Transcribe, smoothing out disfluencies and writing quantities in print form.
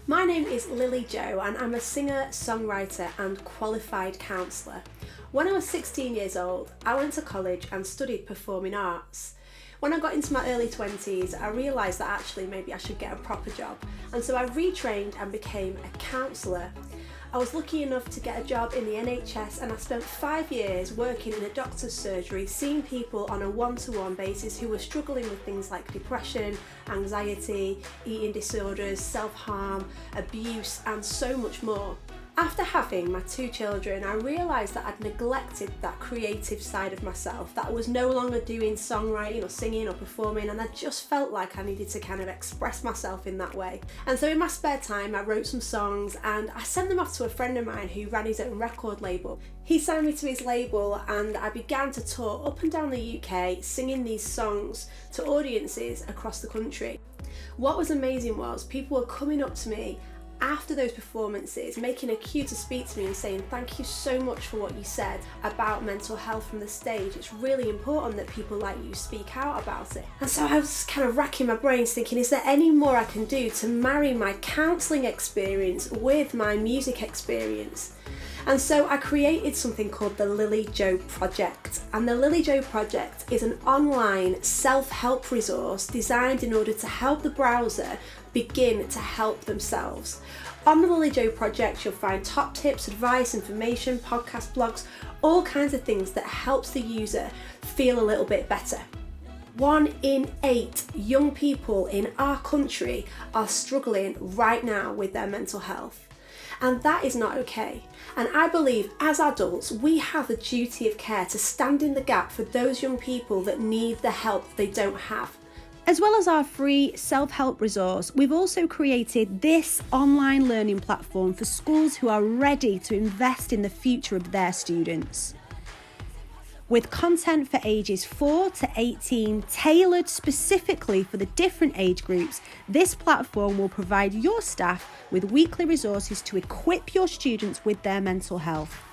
My name is LilyJo and I'm a singer, songwriter and qualified counsellor. When I was 16 years old, I went to college and studied performing arts. When I got into my early 20s, I realised that actually maybe I should get a proper job, and so I retrained and became a counsellor. I was lucky enough to get a job in the NHS, and I spent 5 years working in a doctor's surgery, seeing people on a one-to-one basis who were struggling with things like depression, anxiety, eating disorders, self-harm, abuse and so much more. After having my 2 children, I realised that I'd neglected that creative side of myself, that I was no longer doing songwriting or singing or performing, and I just felt like I needed to kind of express myself in that way. And so in my spare time, I wrote some songs and I sent them off to a friend of mine who ran his own record label. He signed me to his label and I began to tour up and down the UK singing these songs to audiences across the country. What was amazing was people were coming up to me after those performances, making a cue to speak to me and saying, "Thank you so much for what you said about mental health from the stage. It's really important that people like you speak out about it." And so I was kind of racking my brains thinking, is there any more I can do to marry my counselling experience with my music experience? And so I created something called the LilyJo Project. And the LilyJo Project is an online self-help resource designed in order to help the browser begin to help themselves. On the LilyJo Project, you'll find top tips, advice, information, podcast blogs, all kinds of things that helps the user feel a little bit better. 1 in 8 young people in our country are struggling right now with their mental health. And that is not okay. And I believe as adults, we have a duty of care to stand in the gap for those young people that need the help they don't have. As well as our free self-help resource, we've also created this online learning platform for schools who are ready to invest in the future of their students. With content for ages 4 to 18 tailored specifically for the different age groups, this platform will provide your staff with weekly resources to equip your students with their mental health.